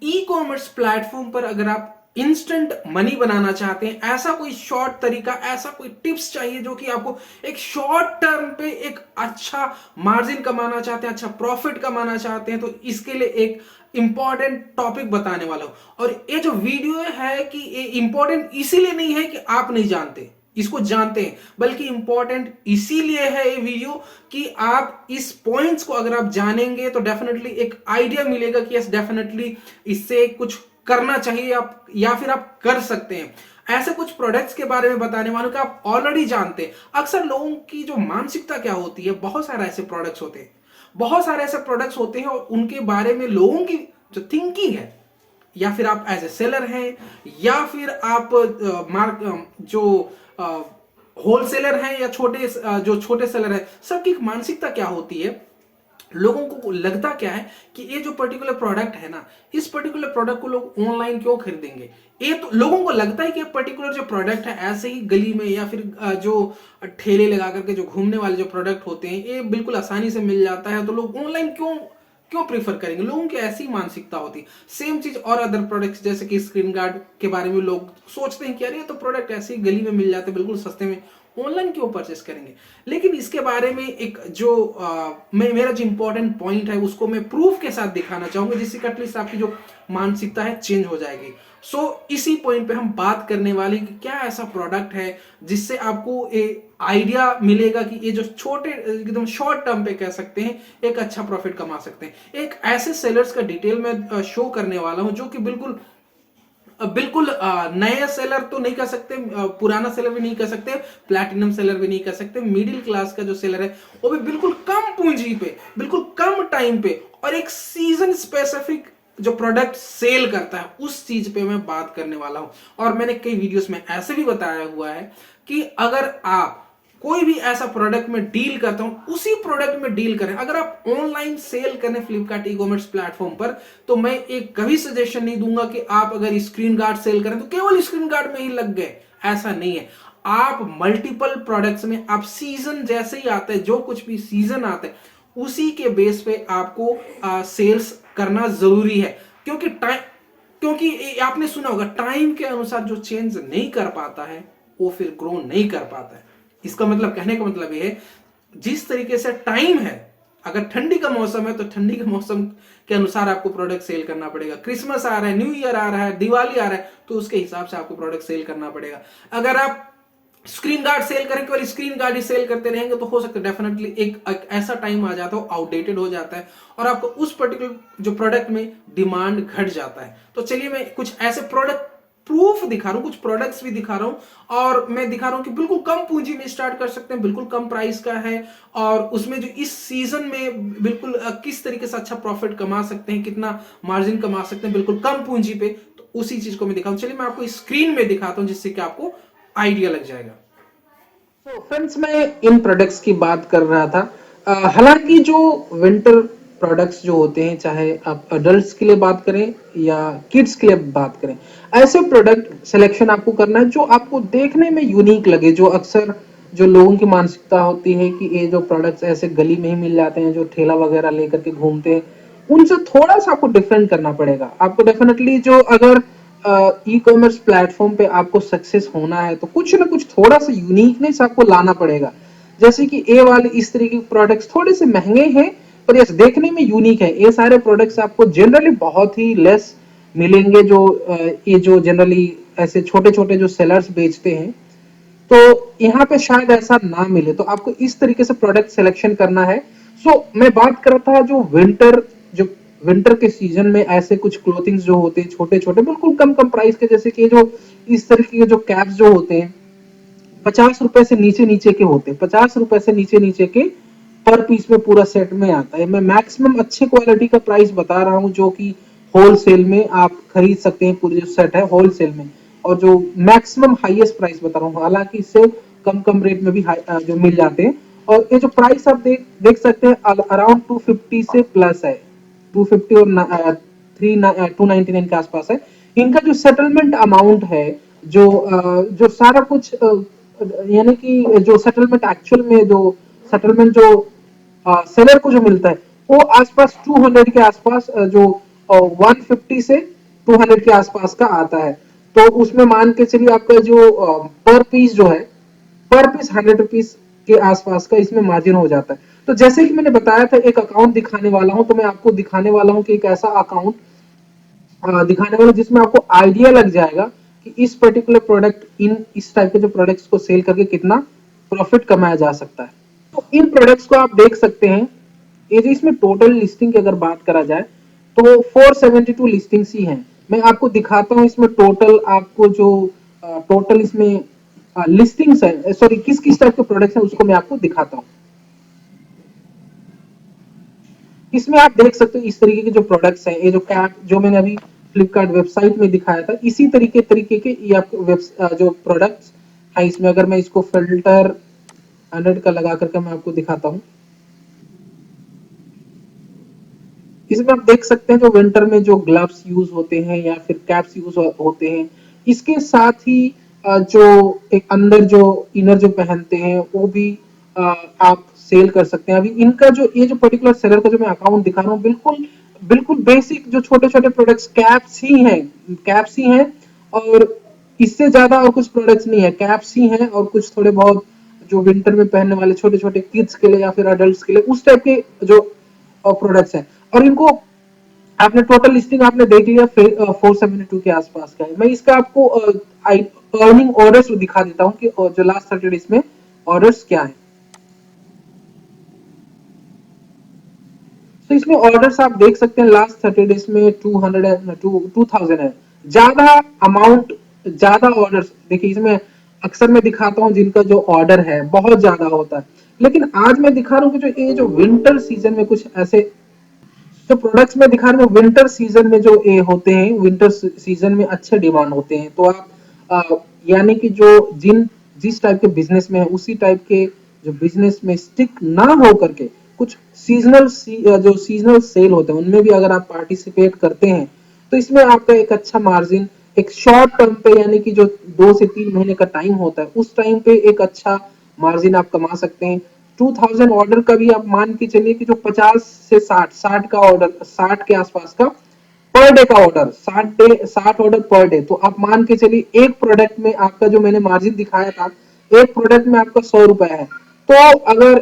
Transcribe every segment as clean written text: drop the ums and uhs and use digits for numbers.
E commerce platform पर अगर आप इंस्टेंट मनी बनाना चाहते हैं, ऐसा कोई शॉर्ट तरीका, ऐसा कोई टिप्स चाहिए जो कि आपको एक शॉर्ट टर्म पे एक अच्छा मार्जिन कमाना चाहते हैं, अच्छा प्रॉफिट कमाना चाहते हैं, तो इसके लिए एक इंपॉर्टेंट टॉपिक बताने वाला हूं। और ये जो वीडियो है कि ये इंपॉर्टेंट इसीलिए नहीं है कि आप नहीं जानते, इसको जानते हैं, बल्कि इंपॉर्टेंट इसीलिए है ये वीडियो कि आप इस पॉइंट्स को अगर आप जानेंगे तो डेफिनेटली एक आइडिया मिलेगा कि यस डेफिनेटली इससे कुछ करना चाहिए आप, या फिर आप कर सकते हैं। ऐसे कुछ प्रोडक्ट्स के बारे में बताने वालों कि आप ऑलरेडी जानते हैं। अक्सर लोगों की जो मानसिकता क्या होती है, बहुत सारे ऐसे प्रोडक्ट्स होते हैं, बहुत सारे ऐसे प्रोडक्ट्स होते हैं और उनके बारे में लोगों की जो थिंकिंग है, या फिर आप एज ए सेलर हैं, या फिर आप जो होलसेलर हैं, या जो छोटे सेलर हैं, सबकी मानसिकता क्या होती है, लोगों को लगता क्या है कि ये जो पर्टिकुलर प्रोडक्ट है ना, इस पर्टिकुलर प्रोडक्ट को लोग ऑनलाइन क्यों खरीदेंगे। ये तो लोगों को लगता है कि पर्टिकुलर जो प्रोडक्ट है ऐसे ही गली में या फिर जो ठेले लगा करके जो घूमने वाले जो प्रोडक्ट होते हैं ये बिल्कुल आसानी से मिल जाता है, तो लोग ऑनलाइन क्यों क्यों प्रीफर करेंगे। लोगों की ऐसी मानसिकता होती है। सेम चीज और अदर प्रोडक्ट्स जैसे कि स्क्रीन गार्ड के बारे में लोग सोचते हैं कि अरे ये तो प्रोडक्ट ऐसे ही गली में मिल जाते हैं बिल्कुल सस्ते में, ऑनलाइन क्यों परचेस करेंगे। लेकिन इसके बारे में एक जो मेरा जो इंपॉर्टेंट पॉइंट है उसको मैं प्रूफ के साथ दिखाना चाहूंगा, जिससे एटलीस्ट आपकी जो मानसिकता है चेंज हो जाएगी। इसी पॉइंट पे हम बात करने वाले कि क्या ऐसा प्रोडक्ट है जिससे आपको आइडिया मिलेगा कि ये जो छोटे एकदम शॉर्ट टर्म पे कह सकते हैं एक अच्छा प्रॉफिट कमा सकते हैं। एक ऐसे सेलर्स का डिटेल में शो करने वाला हूं जो कि बिल्कुल बिल्कुल नया सेलर तो नहीं कह सकते, पुराना सेलर भी नहीं कह सकते, प्लैटिनम सेलर भी नहीं कह सकते, मिडिल क्लास का जो सेलर है वो भी बिल्कुल कम पूंजी पे, बिल्कुल कम टाइम पे और एक सीजन स्पेसिफिक जो प्रोडक्ट सेल करता है उस चीज पे मैं बात करने वाला हूं। और मैंने कई वीडियोस में ऐसे भी बताया हुआ है कि अगर आप कोई भी ऐसा प्रोडक्ट में डील करता हूं उसी प्रोडक्ट में डील करें। अगर आप ऑनलाइन सेल करें फ्लिपकार्ट ई कॉमर्स प्लेटफॉर्म पर, तो मैं एक कभी सजेशन नहीं दूंगा कि आप अगर स्क्रीन गार्ड सेल करें तो केवल स्क्रीन गार्ड में ही लग गए, ऐसा नहीं है। आप मल्टीपल प्रोडक्ट्स में आप सीजन जैसे ही आते हैं, जो कुछ भी सीजन आते हैं उसी के बेस पे आपको सेल्स करना जरूरी है। क्योंकि आपने सुना होगा टाइम के अनुसार जो चेंज नहीं कर पाता है वो फिर ग्रो नहीं कर पाता है। इसका मतलब, कहने का मतलब ये है, जिस तरीके से टाइम है, अगर ठंडी का मौसम है तो ठंडी के मौसम के अनुसार आपको प्रोडक्ट सेल करना पड़ेगा। क्रिसमस आ रहा है, न्यू ईयर आ रहा है, दिवाली आ रहा है, तो उसके हिसाब से आपको प्रोडक्ट सेल करना पड़ेगा। अगर आप स्क्रीन गार्ड सेल करें, केवल स्क्रीन गार्ड ही सेल करते रहेंगे तो हो सकता है डेफिनेटली एक ऐसा टाइम आ जाता है, आउटडेटेड हो जाता है और आपको उस पर्टिकुलर जो प्रोडक्ट में डिमांड घट जाता है। तो चलिए मैं कुछ ऐसे प्रोडक्ट प्रूफ दिखा रहा हूं, कुछ प्रोडक्ट्स भी दिखा रहा हूं और मैं दिखा रहा हूं कि बिल्कुल कम पूंजी में स्टार्ट कर सकते हैं, बिल्कुल कम प्राइस का है और उसमें जो इस सीजन में बिल्कुल किस तरीके से अच्छा प्रॉफिट कमा सकते हैं, कितना मार्जिन कमा सकते हैं बिल्कुल कम पूंजी पे। तो उसी चीज को मैं दिखाऊं। चलिए मैं आपको स्क्रीन में दिखाता हूं जिससे कि आपको आइडिया लग जाएगा। तो फ्रेंड्स मैं इन प्रोडक्ट्स की बात कर रहा था। हालांकि जो विंटर प्रोडक्ट्स जो होते हैं, चाहे आप अडल्ट्स के लिए बात करें या किड्स के लिए बात करें, ऐसे प्रोडक्ट सिलेक्शन आपको करना है जो आपको देखने में यूनिक लगे। जो अक्सर जो लोगों की मानसिकता होती है कि ये जो प्रोडक्ट्स ऐसे गली में ही मिल जाते हैं, जो ठेला वगैरह लेकर के घूमते हैं, उनसे थोड़ा सा आपको डिफरेंट करना पड़ेगा। आपको डेफिनेटली जो अगर ई कॉमर्स प्लेटफॉर्म पे आपको सक्सेस होना है तो कुछ ना कुछ थोड़ा सा यूनिकनेस आपको लाना पड़ेगा। जैसे कि ए वाले इस तरीके के प्रोडक्ट्स थोड़े से महंगे हैं पर यस देखने में यूनिक है। ये सारे प्रोडक्ट्स आपको जनरली बहुत ही लेस मिलेंगे। जो ये जो जनरली ऐसे छोटे छोटे जो सेलर्स बेचते हैं, तो यहाँ पे शायद ऐसा ना मिले, तो आपको इस तरीके से प्रोडक्ट सिलेक्शन करना है। मैं बात कर रहा था जो विंटर के सीजन में ऐसे कुछ क्लोथिंग्स जो होते हैं छोटे छोटे बिल्कुल कम कम प्राइस के, जैसे कि जो इस तरीके के जो कैप्स जो होते हैं 50 रुपए से नीचे नीचे के होते हैं, 50 रुपए से नीचे नीचे के पर पीस में पूरा सेट में आता है। मैं मैक्सिमम अच्छे क्वालिटी का प्राइस बता रहा हूँ जो कि होलसेल में आप खरीद सकते हैं। पूरे जो सेट है होलसेल में, और जो मैक्सिमम हाईएस्ट प्राइस बता रहा हूँ, हालांकि इससे कम कम रेट में भी जो मिल जाते हैं। और ये जो प्राइस आप देख सकते हैं अराउंड 250 से प्लस है, 250 और 299 के आसपास है। इनका जो सेटलमेंट अमाउंट है, जो सारा कुछ यानी कि जो सेटलमेंट एक्चुअल में जो सेटलमेंट जो सेलर को जो मिलता है वो आसपास 200 के आसपास जो 150 से 200 के आसपास का आता है। तो उसमें मान के चलिए आपका जो पर पीस जो है, पर पीस 100 रुपीज के आसपास का इसमें मार्जिन हो जाता है। तो जैसे कि मैंने बताया था, एक अकाउंट दिखाने वाला हूं, तो मैं आपको दिखाने वाला हूं कि एक ऐसा अकाउंट दिखाने वाला जिसमें आपको आइडिया लग जाएगा कि इस पर्टिकुलर प्रोडक्ट, इन इस टाइप के जो प्रोडक्ट्स को सेल करके कितना प्रॉफिट कमाया जा सकता है। तो इन प्रोडक्ट्स को आप देख सकते हैं। ये जो इसमें टोटल लिस्टिंग की अगर बात करा जाए तो 472 लिस्टिंग्स ही हैं। मैं आपको दिखाता हूं इसमें टोटल, आपको जो टोटल इसमें लिस्टिंग्स है, सॉरी किस किस टाइप के प्रोडक्ट्स हैं उसको मैं आपको दिखाता हूं। इसमें आप देख सकते हो इस तरीके के जो प्रोडक्ट्स हैं, ये जो कैप जो मैंने अभी फ्लिपकार्ट वेबसाइट में दिखाया था, इसी तरीके के ये आपको जो प्रोडक्ट्स है इसमें। अगर मैं इसको फिल्टर 100 का लगा करके मैं आपको दिखाता हूँ, इसमें आप देख सकते हैं जो विंटर में जो ग्लव्स यूज होते हैं या फिर कैप्स यूज होते हैं, इसके साथ ही जो एक अंदर जो इनर जो पहनते हैं वो भी आप सेल कर सकते हैं। अभी इनका जो ये जो पर्टिकुलर सेलर का जो मैं अकाउंट दिखा रहा हूँ, बिल्कुल बिल्कुल बेसिक जो छोटे छोटे प्रोडक्ट्स, कैप्स ही हैं, कैप्स ही हैं। और इससे ज्यादा और कुछ प्रोडक्ट्स नहीं है, कैप्स ही हैं और कुछ थोड़े बहुत जो विंटर में पहनने वाले छोटे छोटे किड्स के लिए या फिर अडल्ट्स के लिए उस टाइप के जो प्रोडक्ट्स हैं। और इनको आपने टोटल लिस्टिंग आपने देख लिया, 472 के आसपास का है। मैं इसका आपको अर्निंग ऑर्डर्स दिखा देता हूँ कि जो लास्ट 30 डेज में ऑर्डर्स क्या है। तो इसमें ऑर्डर्स आप देख सकते हैं लास्ट 30 डेज में 2000 है। ज्यादा अमाउंट, ज्यादा ऑर्डर्स देखिए इसमें अक्सर मैं दिखाता हूँ जिनका जो ऑर्डर है बहुत ज्यादा होता है, लेकिन आज मैं दिखा रहा हूँ कि जो ये जो विंटर सीजन में कुछ ऐसे जो प्रोडक्ट्स में दिखा रहा हूँ, विंटर सीजन में जो ये होते हैं, विंटर सीजन में अच्छे डिमांड होते हैं। तो आप यानी कि जो जिस टाइप के बिजनेस में है उसी टाइप के जो बिजनेस में स्टिक ना हो करके कुछ जो सीजनल सेल होते हैं उनमें भी अगर आप पार्टिसिपेट करते हैं तो इसमें आपका एक अच्छा मार्जिन एक शॉर्ट टर्म पे, यानी कि जो 2 से 3 महीने का टाइम होता है उस टाइम पे एक अच्छा मार्जिन आप कमा सकते हैं। 2000 ऑर्डर का भी आप मान के चलिए कि जो 50 से 60 का ऑर्डर, 60 के आसपास का पर डे का ऑर्डर, 60 ऑर्डर पर डे, तो आप मान के चलिए एक प्रोडक्ट में आपका जो मैंने मार्जिन दिखाया था, एक प्रोडक्ट में आपका 100 रुपए है। तो अगर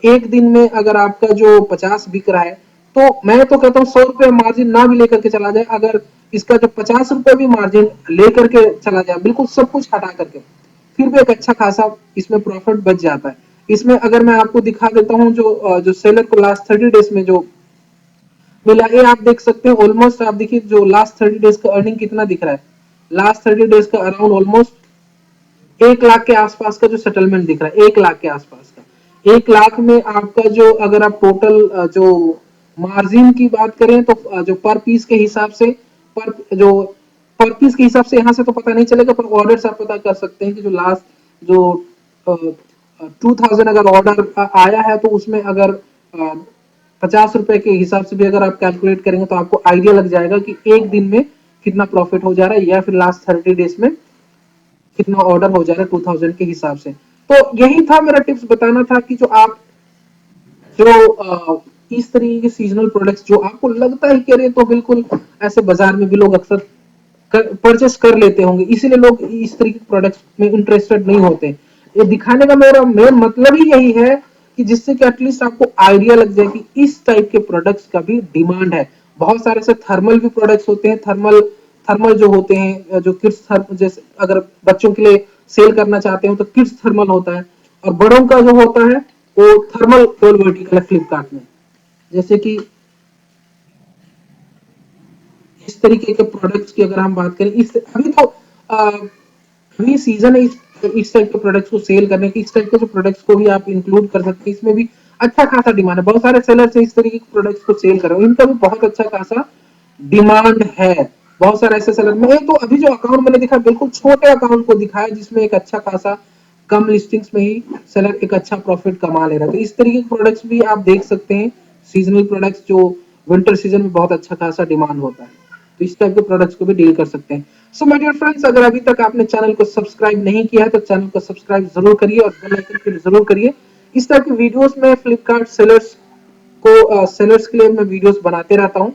एक दिन में अगर आपका जो 50 बिक रहा है, तो मैं तो कहता हूँ 100 रुपए मार्जिन ना भी लेकर के चला जाए, अगर इसका जो 50 रुपए भी मार्जिन लेकर के चला जाए, बिल्कुल सब कुछ हटा करके, फिर भी एक अच्छा खासा इसमें प्रॉफिट बच जाता है। इसमें अगर मैं आपको दिखा देता हूँ जो सेलर को लास्ट 30 डेज में जो मिला, ये आप देख सकते हैं ऑलमोस्ट, आप देखिए जो लास्ट 30 डेज का अर्निंग कितना दिख रहा है। लास्ट 30 डेज का अराउंड ऑलमोस्ट 1 लाख के आसपास का जो सेटलमेंट दिख रहा है, 1 लाख के आसपास का। 1 लाख में आपका जो अगर आप टोटल जो मार्जिन की बात करें तो जो पर पीस के हिसाब से, पर जो पर पीस के हिसाब से यहाँ से तो पता नहीं चलेगा, पर ऑर्डर आप पता कर सकते हैं कि जो लास्ट जो 2000 अगर ऑर्डर आया है तो उसमें अगर 50 रुपए के हिसाब से भी अगर आप कैलकुलेट करेंगे तो आपको आइडिया लग जाएगा कि एक दिन में कितना प्रॉफिट हो जा रहा है या फिर लास्ट 30 डेज में कितना ऑर्डर हो जा रहा है 2000 के हिसाब से। तो यही था मेरा टिप्स, बताना था कि जो आप जो इस तरीके के सीजनल प्रोडक्ट्स जो आपको लगता है कि अरे तो बिल्कुल ऐसे बाजार में भी लोग अक्सर परचेस कर लेते होंगे, इसीलिए लोग इस तरीके के प्रोडक्ट्स में इंटरेस्टेड नहीं होते। ये दिखाने का मेरा मेन मतलब ही यही है कि जिससे कि एटलीस्ट आपको आइडिया लग जाए कि इस टाइप के प्रोडक्ट्स का भी डिमांड है। बहुत सारे से थर्मल भी प्रोडक्ट्स होते हैं, थर्मल थर्मल जो होते हैं, जो किड्स थर्मल, जैसे अगर बच्चों के लिए सेल करना चाहते हो तो किड्स थर्मल होता है, और बड़ों का जो होता है वो थर्मल पोल वर्टिकल है फ्लिपकार्ट में। जैसे कि इस तरीके के प्रोडक्ट्स की अगर हम बात करें, इस अभी तो अभी सीजन है इस टाइप के प्रोडक्ट्स को सेल करने की, इस टाइप के जो प्रोडक्ट्स को भी आप इंक्लूड कर सकते हैं, इसमें भी अच्छा खासा डिमांड है। बहुत सारे सेलर्स इस तरीके के प्रोडक्ट्स को सेल कर रहे हैं, इनका भी बहुत अच्छा खासा डिमांड है। बहुत सारे ऐसे सेलर में तो अभी जो अकाउंट मैंने दिखा बिल्कुल छोटे अकाउंट को दिखाया जिसमें एक अच्छा खासा कम लिस्टिंग्स में ही सेलर एक अच्छा प्रॉफिट कमा ले रहा है। तो इस तरीके के प्रोडक्ट्स भी आप देख सकते हैं, सीजनल प्रोडक्ट्स जो विंटर सीजन में बहुत अच्छा खासा डिमांड होता है, तो इस टाइप के प्रोडक्ट्स को भी डील कर सकते हैं। सो माय डियर फ्रेंड्स, अगर अभी तक आपने चैनल को सब्सक्राइब नहीं किया है तो चैनल को सब्सक्राइब जरूर करिए और बेल आइकन को जरूर करिए। इस टाइप की वीडियोस में फ्लिपकार्ट सेलर्स के लिए मैं वीडियोस बनाते रहता हूँ।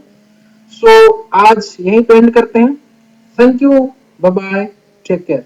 सो आज यहीं पे एंड करते हैं। Thank you, bye bye, take care.